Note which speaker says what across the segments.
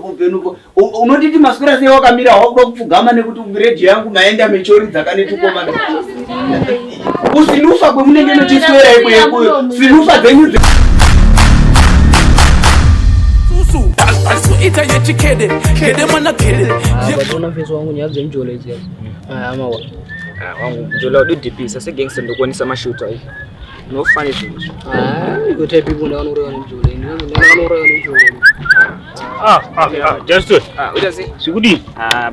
Speaker 1: venuko unotiti maswera sei wakamira wakuda kupfugama nekuti radio yangu maenda mechori dzakanetikomana usinufa kwemunenge mechiswera ikweyo sinufa dzenyu
Speaker 2: susu ita yechikede kede mwana kede
Speaker 3: batona mfeso wangu nyabze mjolezi ama wangu mjola DDP sasa gangster ndokuonisa mashuta hivi no funny things yote people naona ule mjolezi naona ule mjolezi
Speaker 4: just
Speaker 3: utazi
Speaker 4: sikudi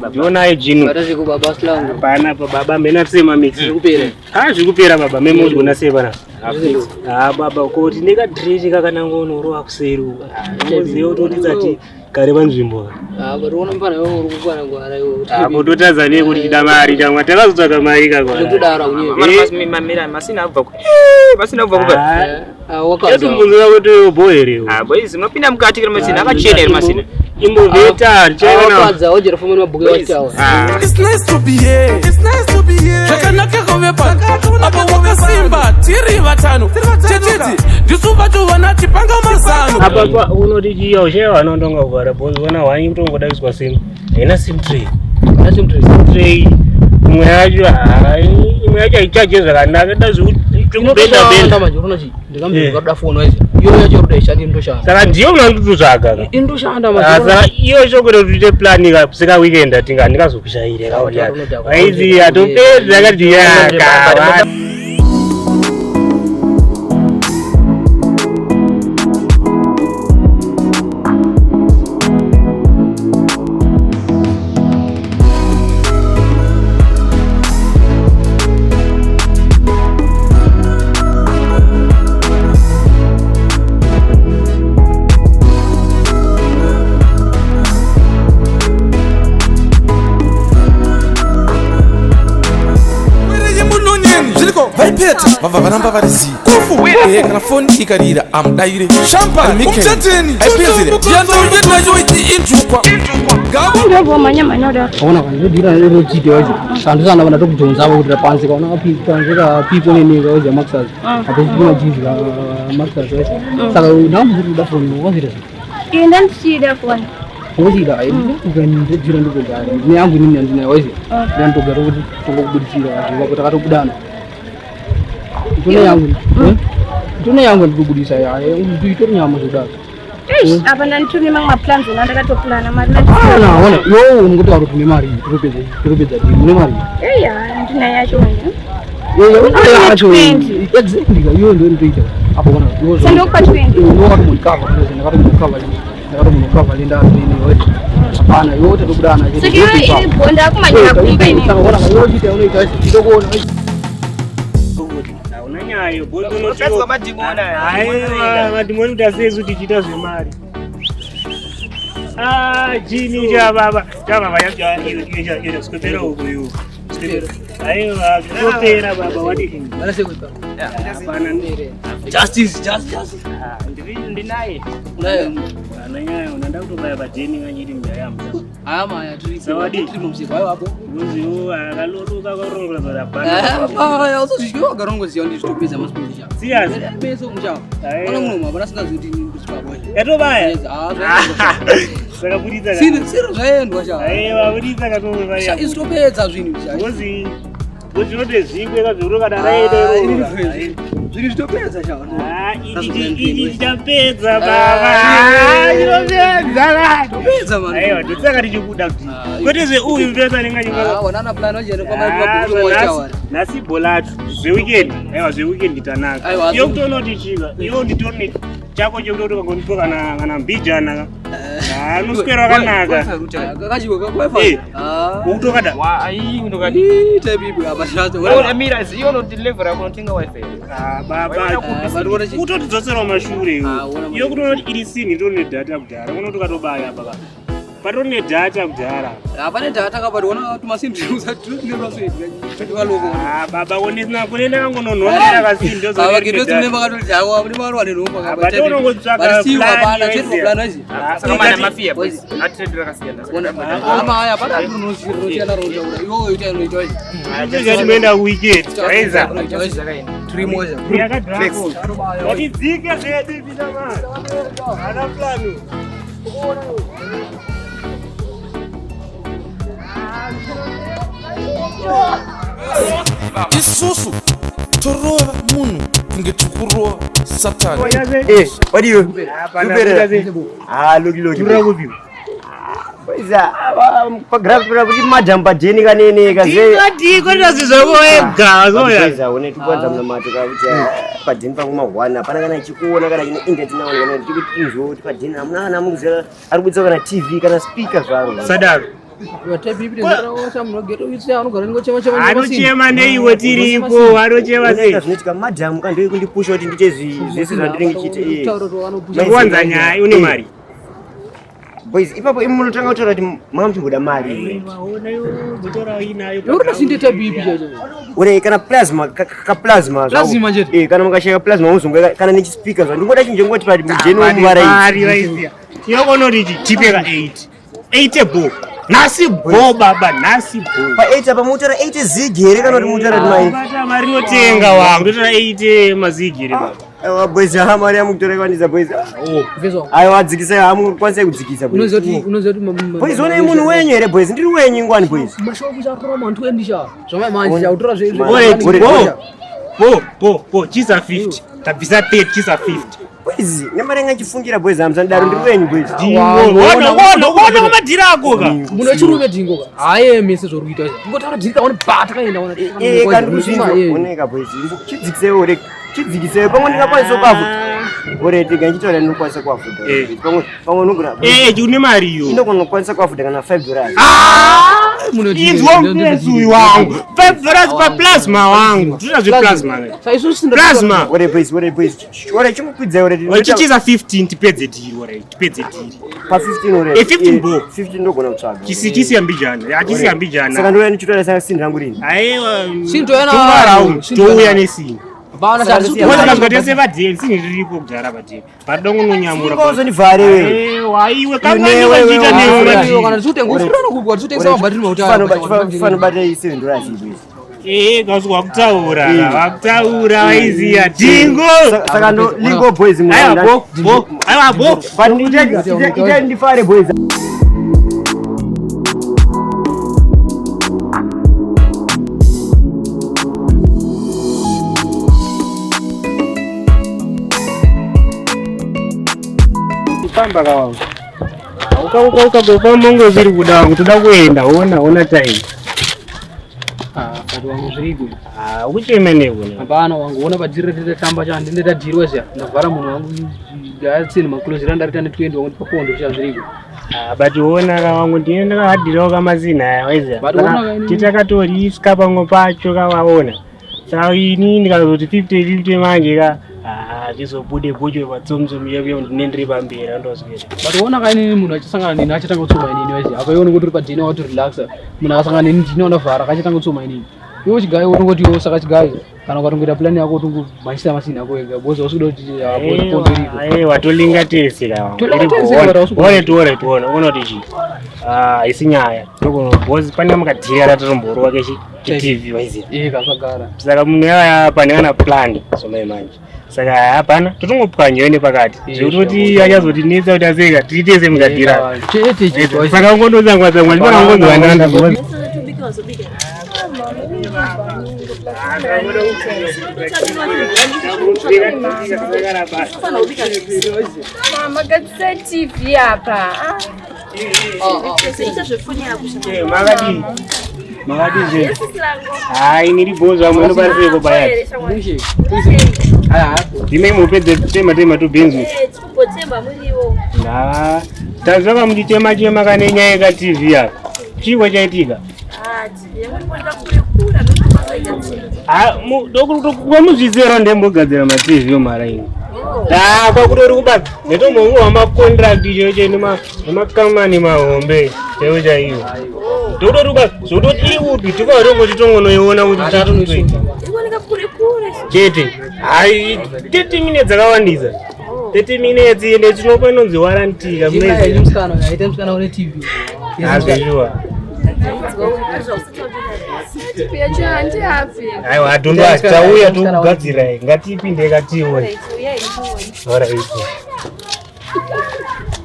Speaker 4: baba jinu
Speaker 3: batazi ku baba slangu
Speaker 4: pana baba mena sema mix
Speaker 3: sikupera
Speaker 4: zvikupera baba memo zvikuna seva baba kuti nika dress kakanango noro akuseru muziyo toti dzati kare vanzvimbo
Speaker 3: batona mpana wewe uri kukwana ngwara yo
Speaker 4: totadza ne kuti chida mari chamwa takazotsvaka mari kakwana
Speaker 3: kudara unyewe mamira masina abva kuba
Speaker 4: wakazo munhu wakuti boyere
Speaker 3: boys unopinda mukati kana masina akachena iri masina
Speaker 4: imboveta chaiona
Speaker 3: wakadza ojera fomeni mabhuku wachawa
Speaker 2: it's nice to be here zvakanaka kuvepa apo wakasimba tiri vatano tetiti ndisuva tovana tipanga mazano
Speaker 4: apa unoti chiyo chewa anondonga kuvara bonzi vona hwanyi kutongoda kuiswa simu haina sim tray imwe yacho haichaje zvakanaka da
Speaker 3: inobenda manje unochi ndikamboda phone wazi iyo yacho ruda ishati ndoshanda
Speaker 4: saka ndiyo unandotsvaga
Speaker 3: indoshanda manje
Speaker 4: saka iyo chokore tuite plan kasika weekend ndikazokushaire kauti aizi atopedza akati yaka
Speaker 2: vava varamba variziva kufu kana foni ikarira amudaire champagne mukchateni aipezere yandoyendayo iti intukwa
Speaker 5: ngabo manya da
Speaker 3: ona kanjodira lero chite wacho sandisana vana tokujonza kuti rapanzi kaona apitanzira people nenega waje maxas apezikuna jinga maxas wacho saka ndamuzuri da phone wazira
Speaker 5: inda ndisida phone
Speaker 3: wazira ngani jira ndikugara ni yangu nini ndina wazi ndantogara kuti tokubudisira kuti akatobudana Tuna yangu ndikubudisa yaye nditori nyama zodaka
Speaker 5: apa ndantuni mamwe plans ndakatoplana mari
Speaker 3: naona yo ungoto arutune mari tropedza ndine mari
Speaker 5: ndina yacho
Speaker 3: yacho exactly yo ndo ndoita apo kana yo
Speaker 5: sendo kwa 20
Speaker 3: yo watu mukava linda nini wewe hapana yote tokudana
Speaker 5: sikio ili bonda kumanyira kuimba ini
Speaker 3: ona yo jite unoita ndikuona
Speaker 4: unanyayo bondo notso madimona aiwa madimoni utasezu tichita zvemari jini baba yacho skopera uyu aiwa skopera baba wadi
Speaker 3: barasekuta
Speaker 4: hapana nere
Speaker 3: justice
Speaker 4: ndinaye ananyayo unanda kutobaya bajeni nganyiri mjayamza
Speaker 3: ama ya turi
Speaker 4: sawadi
Speaker 3: mumsiko ayo hapo
Speaker 4: uziwo akaloluka karongola zara bana
Speaker 3: ya uzozviwa karongo ziyo ndizvitopedza masipozisha
Speaker 4: serious
Speaker 3: peso mchawa ona munhu mabana singazuti ndisipabo
Speaker 4: yatobaya saka buditsa
Speaker 3: siro zvaendwa cha
Speaker 4: aiwa buditsa katove vaya
Speaker 3: izvitopedza zvinhu
Speaker 4: wozi wozvinote zvikwe kazviro kana raidero
Speaker 3: zviri zvitopedza cha
Speaker 4: ini tichapedza baba
Speaker 3: topedza man
Speaker 4: aiwa ndotsaka tichikuda kuti kwete zveuyu ndosa ninganyika
Speaker 3: wanana plan wajere kwamabhuku
Speaker 4: nasi bolatu zveweekend aiwa zveweekend tanaka iyo kutoona kuti chika iyo nditorine chako chekuti ukangonipa kana mbijana anoswera wakanaka
Speaker 3: kakachiwe kakwafa
Speaker 4: ukutokada
Speaker 3: taibibu abashato
Speaker 6: mira ziyo no deliver akunotenga wifi
Speaker 4: baba kutotidzosera mashure iyo kutoona kuti iri sini ndone data kudhara unoto katobaya baba patone data kudhara
Speaker 3: apane data kabati ona tumasimbiuza tunemaswe twaloko
Speaker 4: baba onesina kunenda kangononhonera kasinto zo
Speaker 3: baba kito tune bakatoti hawa mune mari wane nomba kabati
Speaker 4: baba tonongotsvaka
Speaker 3: plan chetu plan wazi
Speaker 6: akamana mafia boys atendera kasiyana
Speaker 3: ama haya pana tunoshiyana ronja ura iwo yoita inoita wazi
Speaker 4: acha tumeenda weekend aiza
Speaker 3: turi moja
Speaker 4: yakadrako watidzike zvedu bidama ana planu
Speaker 2: isusu torova munhu kunge tikurova satani.
Speaker 1: Wadiyo?
Speaker 4: Loki.
Speaker 1: Poiza, pagrapura kuti majamba jeni kanene kaze.
Speaker 4: Ndiko ndazizvoega zoya.
Speaker 1: Poiza une tukwanza mnamati kuti pajeni pangu mahwana pana kana chikuona kana ine internet naona kana tikuti inzvo kuti pajeni amuna muzera ari kudza kana TV kana speaker zvaro.
Speaker 4: Sadaro. Anochema neiwe tiripo, anochema sei?
Speaker 1: Zvinoitika madhamu kandoi kundipusha kuti ndiite zvese zvandinenge ndichite.
Speaker 4: Kuwanza nyaya une mari.
Speaker 1: Boys, ipapo munotanga kutaura kuti makamboda mari.
Speaker 4: Waona yo mutora inayo.
Speaker 3: Uri sindita bibi jaje.
Speaker 1: Uri kana plasma plasma.
Speaker 3: Plasma jeti.
Speaker 1: Kana mukashaya plasma uzonga kana nechi speaker zvo. Ndingoda chinjengoti pati mujeni womuvara iyi.
Speaker 4: Mari vaizia. Yoko riti tipeka 8. 8 bo. Nasi bo baba, nasi bo.
Speaker 1: Pa 8 apa mutora 8 zigere kana kuti mutora mai.
Speaker 4: Bata mari notenga wangu, ndotora 8 mazigere baba.
Speaker 1: Boys, hamari amukutora kwaniza boys.
Speaker 3: Vezo.
Speaker 1: Ayo adzikisa hamukwanisa kudzikisa boys.
Speaker 3: Unozoti
Speaker 1: boys one munhu wenyu here boys, ndiri wenyu ngwani boys.
Speaker 3: Mashoku kuchakura mantu endisha. Zvama manje chautora zvezvo.
Speaker 4: Po, chisa 50. Tabvisa 30 chisa 50.
Speaker 1: Boys, nemari ngachifungira boys hamzandaro ndiri wenyu boys.
Speaker 4: Wona madhira ako ka.
Speaker 3: Muno chirume dhingo ka. Haye mese zvori kuita. Ngotaura dhirika one bata kaenda ona.
Speaker 1: Kandi kuzvinzo oneka boys. Chidzikise ore. Chidzikise pamwe ndingakwanisa kwafuta. Ore tiga nchitaura ndinokwanisa kwafuta. Pamwe nongura.
Speaker 4: Une mari yo.
Speaker 1: Inokona kwanisa kwafuta kana $5.
Speaker 3: Muno
Speaker 4: Izwo mpezuwi wangu. $5 pa plasma wangu. Tuna zve plasma.
Speaker 3: Saiso sinda
Speaker 4: Plasma.
Speaker 1: Ore boys. Ore chimukwidza ore.
Speaker 4: Chichiza 15 tipedze diri ore. Tipedze diri.
Speaker 1: Pa 15 ore.
Speaker 4: 15 bo.
Speaker 1: 15 ndogona kutsvaga.
Speaker 4: Chisi yambijana. Achisi yambijana.
Speaker 1: Saka ndoya nichitaura saka sindi rangu rini.
Speaker 4: Aiwa.
Speaker 3: Sinto yana.
Speaker 4: Touya nesini.
Speaker 3: Bana sati
Speaker 4: Wazakazotese vadheli sini riripo kudhara vadheli. Padongo nonyamura.
Speaker 1: Ngozonivhare wewe.
Speaker 4: Waiwe kangani wachita newe madheli.
Speaker 3: Kana zvitenga ufurana kubwa zvitenga mabatiri mautano.
Speaker 1: Fano bata $7 boys.
Speaker 4: Kazwa kutaura waiziya dhingo.
Speaker 1: Saka ndo legal boys mwana.
Speaker 4: Aiwa bo.
Speaker 1: Ita ndifare boys.
Speaker 4: Pamba kawangu. Ukagofamba ngozviri kuda wangu toda kuenda ona time.
Speaker 3: Kati wangu zvirigo.
Speaker 4: Ukuchema newe.
Speaker 3: Hapana wangu ona padhiri tamba chandi ndeta dhirwa zya. Ndavhara munhu wangu ngatsini makulozira ndarita ne 20 wangu papondo chazvirigo.
Speaker 4: But ona kawangu ndiye ndakahadhirawo kamazina aya waiziya. Titakatoriska pamwe pacho kawaona. Saka ini ndikazoti 50 manje ka tizobude bocho patsomtsomi yakuya ndinendere pamberi andozwira.
Speaker 3: But ona kaini munhu achisangana nini achatanga kutsoma inini waizi. Akaiona kuti uri padhina wati relaxa. Munhu akasangana nini ndine unavhara akachatanga kutsoma inini. Iwo chigayi unongoti iwo saka chigayi kana ukatongoita plan yako utongo machisa masina ako ega boza usikuda kuti pondo riko.
Speaker 4: Watolinga tese kawangu. Ore tuona unoti chi. Isinyaya. Ndoko bozi pane mukadhira ratomborwa kechi TV waiziya.
Speaker 3: Kazvagara.
Speaker 4: Saka munhu yaya pane kana plan somai manje. Saka hapana totongopwanyawo nepakati zvekuti achazoti nesa kuti aseka tiitese mukadhira. Saka ungondozangwa ndipana ungonzowandanda.
Speaker 5: Mama gatisa TV hapa.
Speaker 4: Magadi je. Nilibonza mwe nobari ko bayati. Dime mupedze tema tu benzu.
Speaker 5: Kupotemba muliwo.
Speaker 4: Tazvaka mutitema kane nyaya ka TV ya. Chiwa chaitika. Kwamuzvizera ndembogadzira ma-TV yomaraini. Kwakutori kubata netomongo wama-contract cheche nemakamani mahombe chaiwo chaiwo. Totori kubata zvototi iupi tikawatongo titongonoiona kuti tatotoita. Chete. Hai 30 minutes dzakawandisa. 30 minutes ende tinopenonzi warantika mnezi.
Speaker 3: Mskana une TV.
Speaker 4: Azvizhuwa. Aiwa atundu achauya tokugadzira ngatipinde katione. Alright.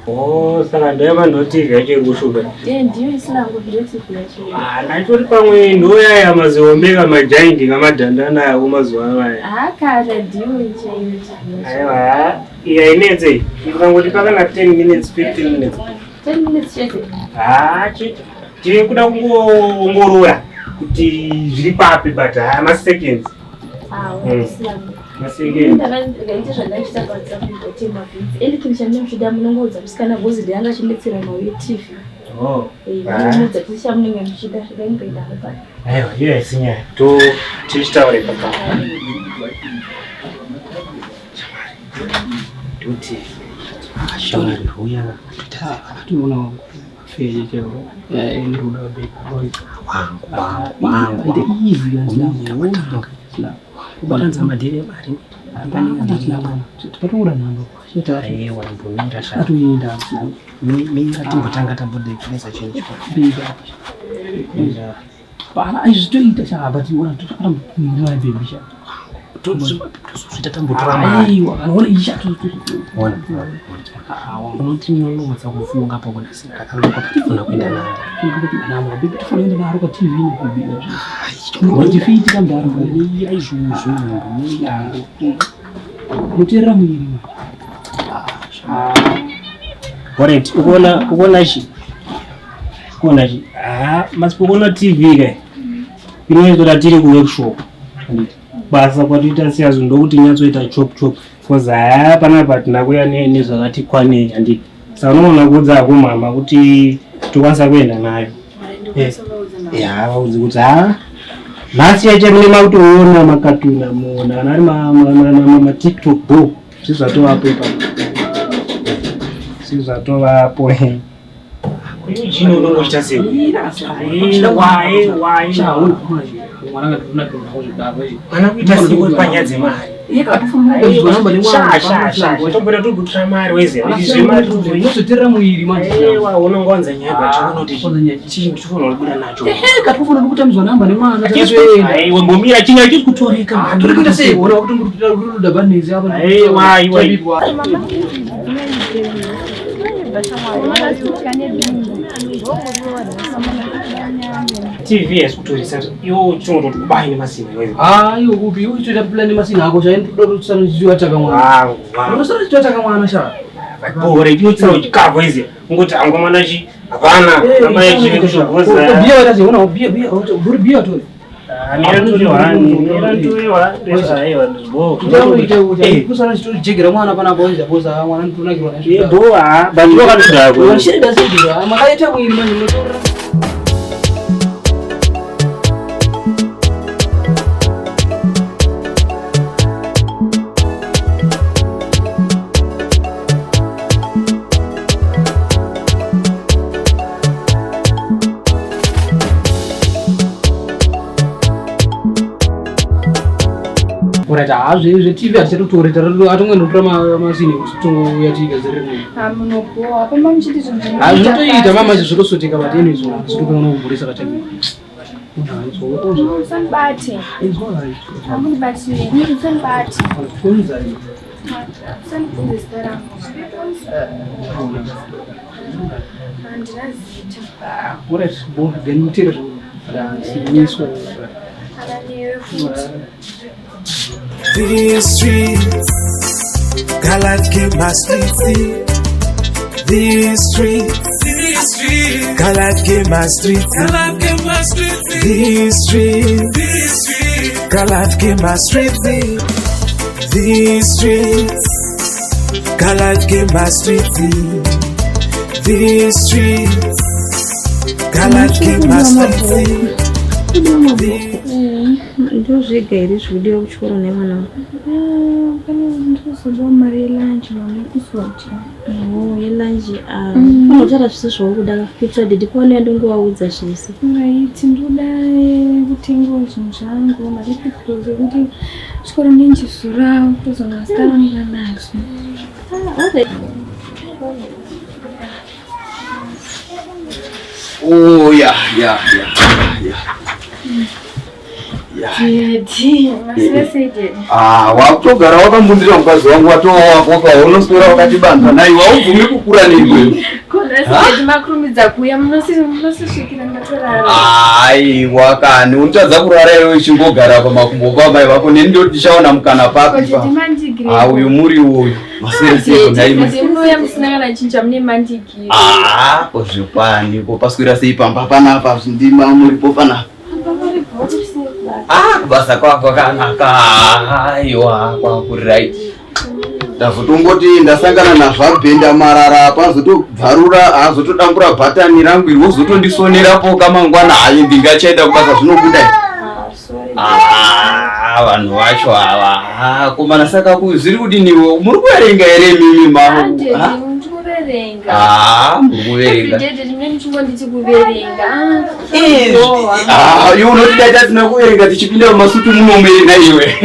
Speaker 4: Oh, saka ndaiva ndotiga chiri kushuka.
Speaker 5: Ndiyo isilangu directive yacho.
Speaker 4: Ndaitori pamwe ndoyaya maziombeka majaindi ngamadhandana awo mazuva anaya.
Speaker 5: Kara ndiyo chaiyo.
Speaker 4: Aiwa, iya inetse. Ikangoti pakana 10 minutes, 15 minutes.
Speaker 5: 10 minutes chete.
Speaker 4: Tiri kuda kungoongorora kuti zviri papi but maseconds.
Speaker 5: Isilangu.
Speaker 4: Maseconds.
Speaker 5: Ndakaita zvandaichita paWhatsApp ndotema bvunzi. Anything chandinoda munongoudza musikana bhozi ndanga achindetsera nawo TV. Ndinoudza kuti chamunenge muchida zvaingoenda hapa.
Speaker 4: Aiwa, iyo isinya. Tichitaure papa. Tuti. Shamari huya.
Speaker 3: Tunaona feye cheo. Nduda big wangu. Hivi lazima kubalanza madire bari tupatungura nando wambumira atuinda mira timbotanga tambode kunesa chinhu biga pana izvitoita chabati wana totaka mumwe wabebisha tozosvita tambotora mari wakaona isha wana unoti nyonodza kufunga pakunasi takangoka patifuna kuenda nayo nama bebi tifuna kuenda naro kwa TV nekubiga wachifiti kambaro ni aizvuzvu ni yangu muterera mwiri
Speaker 4: Alright, ukoona shi masipokona TV kai inoita tiri ku workshop basa kwatoita siyazo ndokuti nyatsoita chop because panapa tinakuya nezvakati kwanei handiki saka unoona kuudza ako mama kuti tokwanisa kuenda nayo vaudzi kuti nhasi yacho mune makutoona makatuna muona kana ari matiktok bo zvizvatovapo ipapo zvizvatovapo chino unongochita sei ana kuita siko panyaya dzemari tombota togutura mari
Speaker 3: wezeinozoterera mwiri
Speaker 4: unongowanza nyaya bachionotitifanira kubuda nacho
Speaker 3: katofana nokuta muzvanamba nemwana
Speaker 4: wembomira chinga chiri kutoreka
Speaker 3: turi kuita sei ona kuti ngurikuda banezi apa
Speaker 4: TV yasikutorisa iwo chinototi kubai nemasina
Speaker 3: iwo kupi iwo chitoita plan nemasina ako chaindodotsana chichiwataka mwana unosara chichiwataka mwana sha
Speaker 4: bore inotsira chikabva izi ngoti angu mwana chi hapana amai chikushobhoza
Speaker 3: bia wataziona bia uri bia tori kusana chitojegera mwana panapa wezapoza mwana nditonakirwa shirida zidira makaita mwiri manje munotorera TV atichatotoreta atongonotora masini tongoyatigazirire zvinotoita mamazi zvotosoteka bateni zvotokanakuburisa katemi
Speaker 2: These streets, God life came my streets. These streets, God life came my streets. These streets, God life came my streets. These streets, God life came my streets. These streets, God life came my streets.
Speaker 5: Ndio zvega iri zvidiwa kuchikoro nevana
Speaker 7: ndizoda mari yelanchi vamukuswati
Speaker 5: yelanchi unotaura zvese zvauri kuda kuitira didi paone ndongovaudza zvese
Speaker 7: ngaiti ndoda kutengawo zvinhu zvangu mari pepuro zekuti chikoro nenjisura kuzonasitaronga nazvo
Speaker 5: Teddy, maswesede.
Speaker 8: Wakutogara wakambundira mukazi wangu watowa unoswera wakatibandwa naye waubvumi kukura neikweyo.
Speaker 5: Kona sidi makurumidza kuya munosisvikira matorara.
Speaker 8: Aiwa kani unotadza kurara iwe uchingogara pamakumbo pamai vako neni ndoti ndichaona mukana papi. Uyu muri uyu maswesede naime.
Speaker 5: Munoya musina kana chinja mune mandigiri.
Speaker 8: Kozvikwaniko paswera sei pamba panapa ndima muripo panapa. Kubasa kwako kanaka. Aiwa kwakuright. Ndazotongoti ndasangana nazvabhenda marara pazotobvarura azotodambura bhatani rangu iri wozotondisonerapo kamangwana hayi ndingachaenda kubasa zvinobuda. Vanhu vacho ava komana saka zviri kudiniwo muri kuverenga here mimi mavo? Muri kuverenga. Iwe unotidaita tina kuverenga tichipinda mumasutu munomerenga iwe.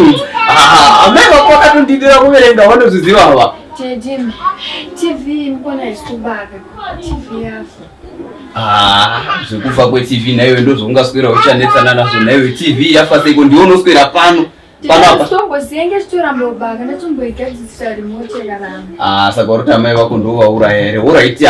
Speaker 8: Amai vako vakatondidira kuverenga vanozviziva ava.
Speaker 5: TV mukona ichitobaka TV yafa.
Speaker 8: Zvekufa kwe-TV naiwe ndozvaungaswera uchanetsana nazvo naiwe TV yafa seiko ndiwe unoswera pano.
Speaker 5: Tongozenge chitorambobaka ndatomboigadzisira remote yaramba.
Speaker 8: Saka uroti amai vako ndovauraya here. Uraiti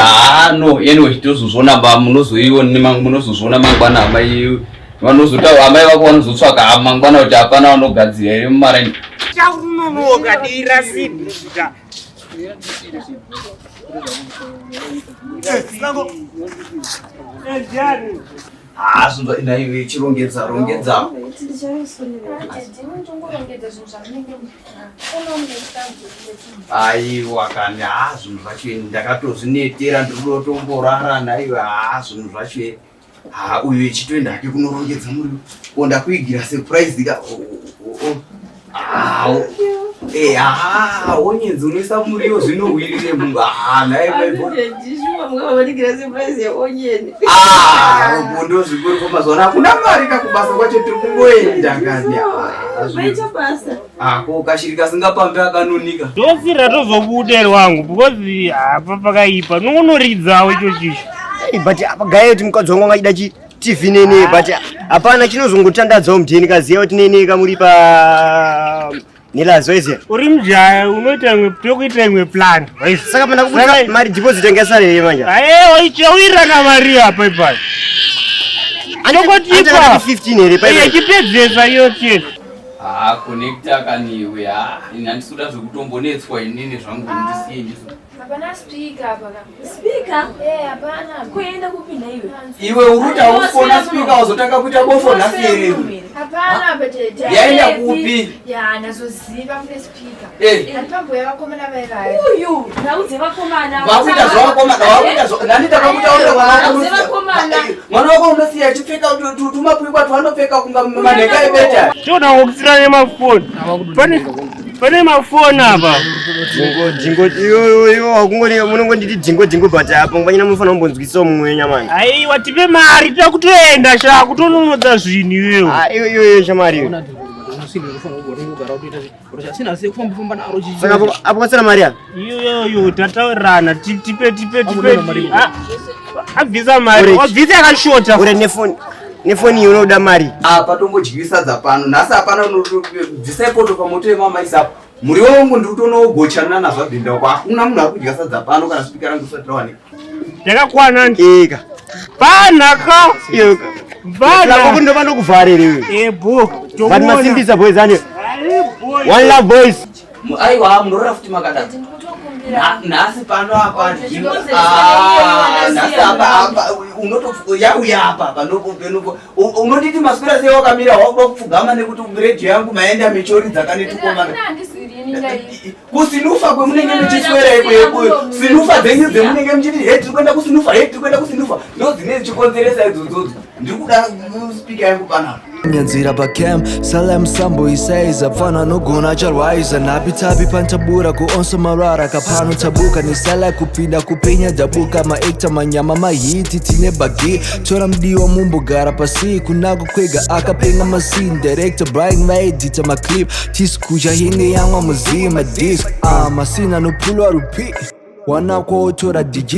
Speaker 8: no anyway tozozvona munozozvona mangwana amai vanozota amai vako vanozotsvaka mangwana kuti hapana vanogadzira here mumaraini.
Speaker 4: Chakunonogadira sibhuta.
Speaker 8: Naiwe chirongedza. Aiwa kani zvinhu zvacho ndakatozvinetera ndinotomborara naiwe zvinhu zvacho uyu ichitoenda hake kunorongedza muri ndakuigira surprise ka onyenzi unoisa muriwo zvinohwirire mungu ndozvikuru kwamazuva hakuna mari kakubasa kwacho tiri kungoenda kani ko kashiri kasingapambe akanonika
Speaker 4: ndosira tozobuda wangu because apa pakaipa nonoridzawo icho chisho.
Speaker 1: But apagaye kuti mukadzi wangu angachida TV nene but hapana chinozongotandadzawo mudheni kaziya kuti nene kamuri pa nilazo izi.
Speaker 4: Uri mjaya unoita tokuita imwe plan.
Speaker 1: Saka pana kubuda mari deposit ngesare manje.
Speaker 4: Oichawira na mari apa ipa. Anokotipa
Speaker 1: 15 here pa.
Speaker 4: Chipedzesa yote.
Speaker 8: Connecta kaniwe inandisuda zvekutombonetswa inini zvangu ndisiye ndiso.
Speaker 5: Hapana speaker hapa. Speaker? Hapana. Kuenda kupinda
Speaker 8: iwe uruta ufona speaker uzotanga kuita bofona siri.
Speaker 5: Hapana bete.
Speaker 8: Yaenda kupi?
Speaker 5: Nazoziva kune speaker. Alipambo yavakomana vaivai. Uyu, nauze vakomana.
Speaker 8: Vakuita zvakomana, nani takakutaurira mwana wako unosiya chipfeka tumapwikwa twanopfeka kunga manheka ebeta.
Speaker 4: Choda ngokusira nemafoni. Pane mafoni apa.
Speaker 1: Jingo iyo akungori munongonditi jingo but apa nganyina munofana kumbonzwisa mumwe nyamani.
Speaker 4: Aiwa tipe mari takutoenda sha kutononodza zvinhu iwewe.
Speaker 1: Iyo shamari. Saka apo kwasira mari ya?
Speaker 4: Iyo tataurirana tipe. Abvisa mari. Wabvisa yakashota.
Speaker 1: Ure nefoni unoda mari.
Speaker 8: Patombodyisa dzapano nhasi hapana bvisaipoto pamoto yemama isapo muri wangu ndiri kutonogochana nazvabhinda uko hakuna munhu ari kudya sadza pano kana spika rangu risati rawanika.
Speaker 4: Yakakwana
Speaker 1: ika
Speaker 4: panaka
Speaker 1: vanako ndopano kuvharire but masimbisa boys ane one love boys.
Speaker 8: Aiwa munorora futi makadai nhasi pano apa nhasi apa yauya apa unotiti maswera sei wakamira wakuda kupfugama nekuti redio yangu maenda mechori dzakanetikomana kusinufa kwemunenge muchiswera ikweyo sinufa dzenyu dzemunenge muchiti he tiri kuenda kusinufa ndo dzine chikonzeresa idzodzo ndiri kuda spika yangu panapa
Speaker 9: nyanzira pacam salem sambo isaiza pfana nogona charwaiza napitapi pantabura kuonso marara kapano tabuka nisala kupinda kupenya dabuka maekta manyama mahiti tine bagi tora mdiwa mumbogara pasi kunago kwega akapenga masin director brian maedita maclip tisikuja hinge yamwa muzima disc masina nopulwa rupi wanako tora dj